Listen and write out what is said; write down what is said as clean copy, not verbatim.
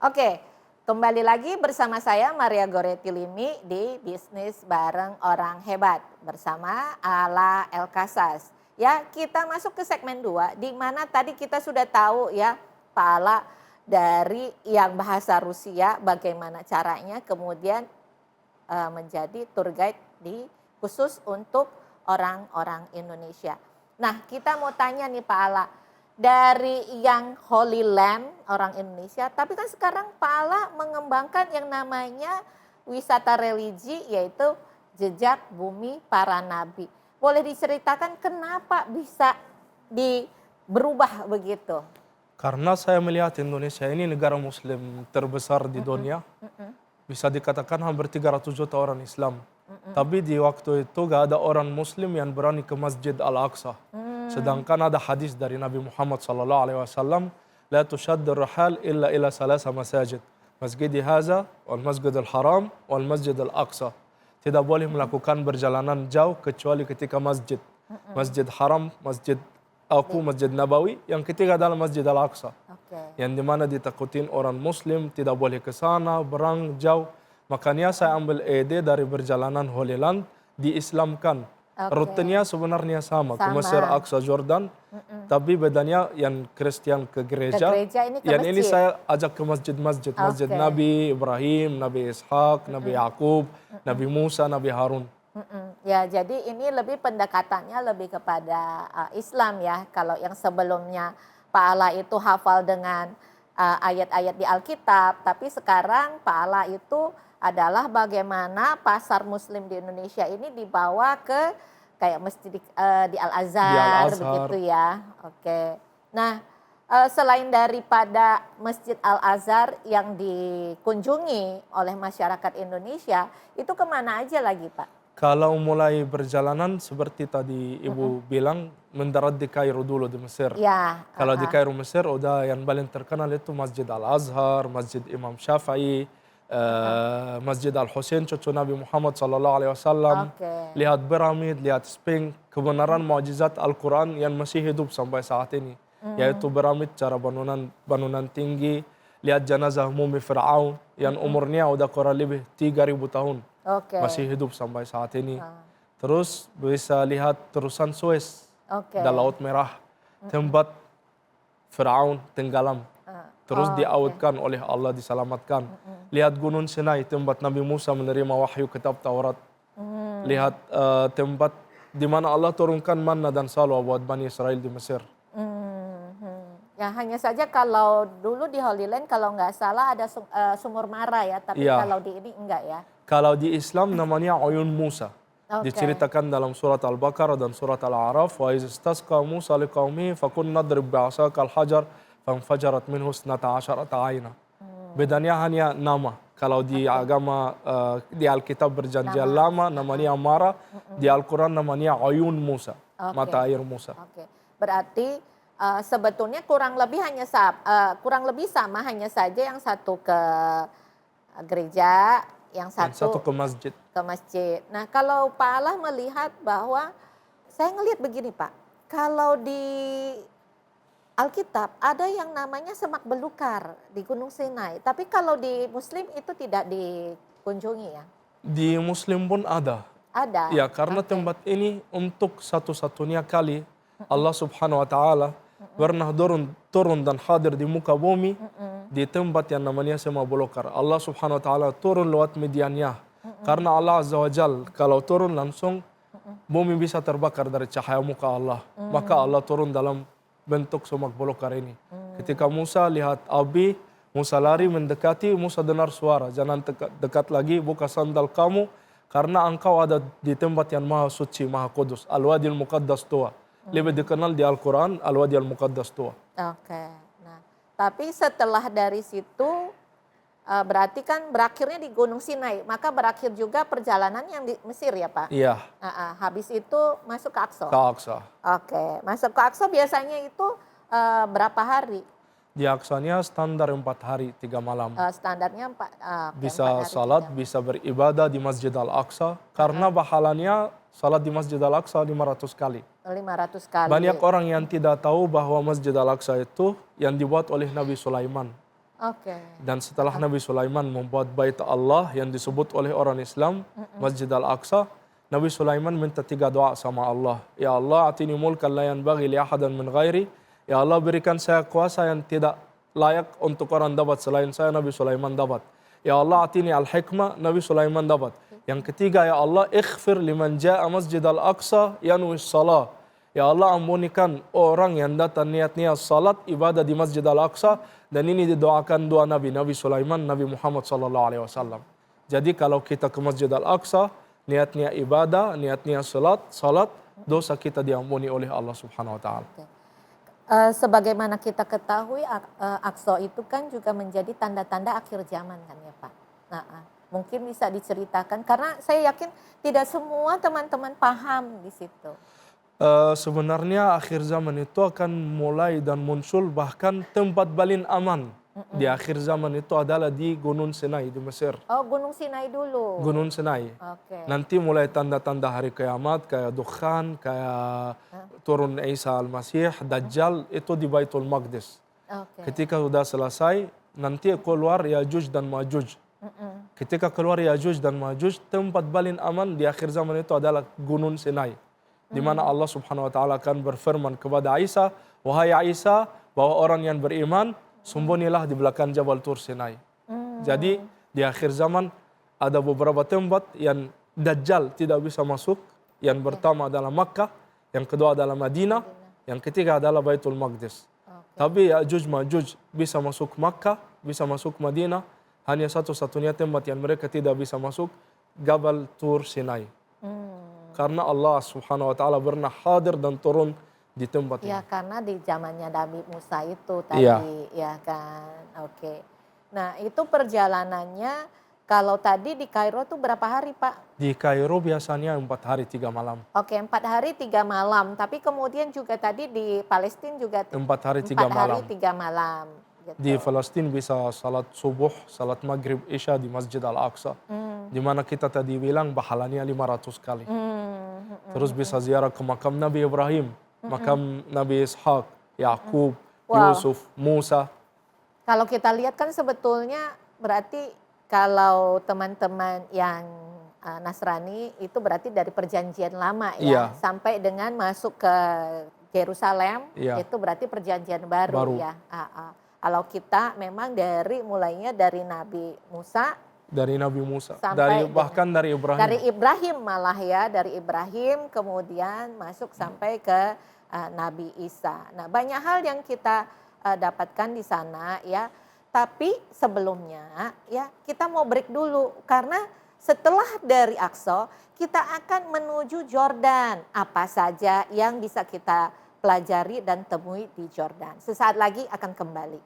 Oke, kembali lagi bersama saya Maria Goretti Limi di Bisnis Bareng Orang Hebat bersama Ala El Kasas. Ya, kita masuk ke segmen 2 di mana tadi kita sudah tahu ya Pak Ala dari yang bahasa Rusia bagaimana caranya kemudian menjadi tour guide khusus untuk orang-orang Indonesia. Nah, kita mau tanya nih Pak Ala, dari yang Holy Land orang Indonesia, tapi kan sekarang Pak Ala mengembangkan yang namanya wisata religi yaitu jejak bumi para nabi. Boleh diceritakan kenapa bisa berubah begitu? Karena saya melihat Indonesia ini negara muslim terbesar di dunia. Bisa dikatakan hampir 300 juta orang Islam. Tapi di waktu itu gak ada orang muslim yang berani ke Masjid Al-Aqsa. Sedangkan ada hadis dari Nabi Muhammad SAW, La tushaddu rahal illa ila salasa masajid. Masjid Haza, wal Masjid Al-Haram, wal Masjid Al-Aqsa. Tidak boleh melakukan perjalanan jauh kecuali ketika masjid. Masjid Haram, Masjid Masjid Nabawi, yang ketiga adalah Masjid Al-Aqsa. Yang dimana ditakutin orang muslim tidak boleh ke sana, berang jauh. Makanya saya ambil ide dari perjalanan Holy Land, diislamkan. Rutenya sebenarnya sama, ke Mesir, Aqsa, Jordan. Tapi bedanya yang Kristen ke gereja, yang ini saya ajak ke masjid-masjid. Masjid Nabi Ibrahim, Nabi Ishak, Nabi Yakub, Nabi Musa, Nabi Harun. Ya, jadi ini lebih pendekatannya lebih kepada Islam ya. Kalau yang sebelumnya Pak Ala itu hafal dengan ayat-ayat di Alkitab, tapi sekarang Pak Ala itu adalah bagaimana pasar muslim di Indonesia ini dibawa ke kayak masjid di Al-Azhar begitu ya. Oke. Nah, selain daripada Masjid Al-Azhar yang dikunjungi oleh masyarakat Indonesia, itu kemana aja lagi Pak? Kalau mulai perjalanan seperti tadi Ibu bilang, mendarat di Kairo dulu di Mesir. Ya. Kalau di Kairo Mesir udah yang paling terkenal itu Masjid Al-Azhar, Masjid Imam Syafi'i, Masjid Al-Husain cucu Nabi Muhammad SAW. Lihat piramid, lihat Sphinx, kebenaran mukjizat Al-Quran yang masih hidup sampai saat ini. Yaitu piramid cara bangunan tinggi, lihat jenazah mumi Fir'aun yang umurnya udah kurang lebih 3.000 tahun. Masih hidup sampai saat ini. Terus bisa lihat terusan Suez dan Laut Merah, tempat Fir'aun tenggelam. Terus diawetkan oleh Allah, diselamatkan. Lihat Gunung Sinai, tempat Nabi Musa menerima wahyu kitab Taurat. Lihat tempat di mana Allah turunkan manna dan salwa buat Bani Israel di Mesir. Ya, hanya saja kalau dulu di Holy Land kalau nggak salah ada sumur Mara ya, tapi kalau di ini enggak ya. Kalau di Islam namanya Uyun Musa. Diceritakan dalam surat Al-Baqarah dan surat Al-A'raf, wa iz istasqa Musa liqaumihi fakunna nadrib bi'asaka al-hajar fanfajarat minhu 12 'aina. Bedanya hanya nama. Kalau di agama di Alkitab perjanjian lama namanya Mara, di Al-Quran namanya Uyun Musa, mata air Musa. Berarti sebetulnya kurang lebih sama, hanya saja yang satu ke gereja, yang satu ke masjid. Nah, kalau Pak Allah melihat bahwa saya ngelihat begini Pak, kalau di Alkitab ada yang namanya semak belukar di Gunung Sinai, tapi kalau di Muslim itu tidak dikunjungi ya? Di Muslim pun ada. Ada? Ya, karena tempat ini untuk satu-satunya kali Allah Subhanahu Wa Taala pernah turun dan hadir di muka bumi di tempat yang namanya semak belukar. Allah Subhanahu Wa Taala turun lewat mediannya. Karena Allah Azza wa Jal kalau turun langsung bumi bisa terbakar dari cahaya muka Allah. Maka Allah turun dalam bentuk semak belukar ini. Ketika Musa lihat api, Musa lari mendekati, Musa dengar suara, jangan dekat lagi, buka sandal kamu, karena engkau ada di tempat yang maha suci, maha kudus. Al-Wadil Muqaddas Tua. Lebih dikenal di Al-Quran, Al-Wadil Muqaddas Tua. Nah, tapi setelah dari situ, berarti kan berakhirnya di Gunung Sinai, maka berakhir juga perjalanan yang di Mesir ya Pak? Iya. Habis itu masuk ke Aqsa? Ke Aqsa. Masuk ke Aqsa biasanya itu berapa hari? Di Aqsanya standar 4 hari 3 malam. Standarnya 4 bisa salat, bisa beribadah di Masjid Al-Aqsa. Karena pahalanya salat di Masjid Al-Aqsa 500 kali. 500 kali. Banyak orang yang tidak tahu bahwa Masjid Al-Aqsa itu yang dibuat oleh Nabi Sulaiman. Oke. Dan setelah Nabi Sulaiman membuat bait Allah yang disebut oleh orang Islam, Masjid Al-Aqsa, Nabi Sulaiman minta 3 doa sama Allah. Ya Allah, atini mulkan la yanbaghi li ahadan min ghairi. Ya Allah, berikan saya kuasa yang tidak layak untuk orang dapat selain saya. Nabi Sulaiman dapat. Ya Allah, atini al-hikmah. Nabi Sulaiman dapat. Yang ketiga, ya Allah, ighfir liman ja'a Masjid Al-Aqsa yanwi salah. Ya Allah, ampunikan orang yang datang niat-niat salat ibadah di Masjid Al-Aqsa. Dan ini didoakan dua Nabi, Nabi Sulaiman, Nabi Muhammad SAW. Jadi kalau kita ke Masjid Al-Aqsa, niat-niat ibadah, niat-niat salat, dosa kita diampuni oleh Allah Subhanahu Wa Taala. Oke. Sebagaimana kita ketahui, Aqsa itu kan juga menjadi tanda-tanda akhir zaman kan ya Pak. Mungkin bisa diceritakan karena saya yakin tidak semua teman-teman paham di situ. Sebenarnya akhir zaman itu akan mulai dan muncul bahkan tempat paling aman di akhir zaman itu adalah di Gunung Sinai di Mesir. Oh, Gunung Sinai dulu. Gunung Sinai. Oke. Nanti mulai tanda-tanda hari kiamat kayak dukhan, kayak turun Isa Al-Masih, Dajjal itu di Baitul Maqdis. Oke. Ketika sudah selesai, nanti keluar Yajuj dan Majuj. Ketika keluar Yajuj dan Majuj, tempat paling aman di akhir zaman itu adalah Gunung Sinai. Di mana Allah Subhanahu Wa Taala akan berfirman kepada Isa, wahai Isa, bahwa orang yang beriman sembunyilah di belakang Jabal Tur Sinai. Jadi di akhir zaman ada beberapa tempat yang Dajjal tidak bisa masuk. Yang pertama adalah Makkah, yang kedua adalah Madinah, yang ketiga adalah Baitul Maqdis. Tapi Yajuj Majuj bisa masuk Makkah, bisa masuk Madinah. Hanya satu-satunya tempat yang mereka tidak bisa masuk, Jabal Tur Sinai. Karena Allah Subhanahu Wa Taala pernah hadir dan turun di tempat ini. Ya, karena di zamannya Nabi Musa itu tadi, ya kan. Oke. Nah, itu perjalanannya kalau tadi di Kairo tuh berapa hari, Pak? Di Kairo biasanya 4 hari 3 malam. Oke, 4 hari 3 malam. Tapi kemudian juga tadi di Palestina juga 4 hari 3 malam. 4 hari 3 malam. Gitu. Di Palestina bisa salat subuh, salat maghrib, isya di Masjid Al-Aqsa. Di mana kita tadi bilang pahalanya 500 kali. Terus bisa ziarah ke makam Nabi Ibrahim, makam Nabi Ishak, Yakub, Yusuf, Musa. Kalau kita lihat kan sebetulnya berarti kalau teman-teman yang Nasrani itu berarti dari perjanjian lama ya, sampai dengan masuk ke Yerusalem itu berarti perjanjian baru. Ya. Kalau kita memang mulainya dari Nabi Musa. Dari Nabi Musa, bahkan dari Ibrahim. Dari Ibrahim malah ya, dari Ibrahim kemudian masuk sampai ke Nabi Isa. Nah, banyak hal yang kita dapatkan di sana ya. Tapi sebelumnya ya kita mau break dulu karena setelah dari Aqsa kita akan menuju Jordan. Apa saja yang bisa kita pelajari dan temui di Jordan. Sesaat lagi akan kembali.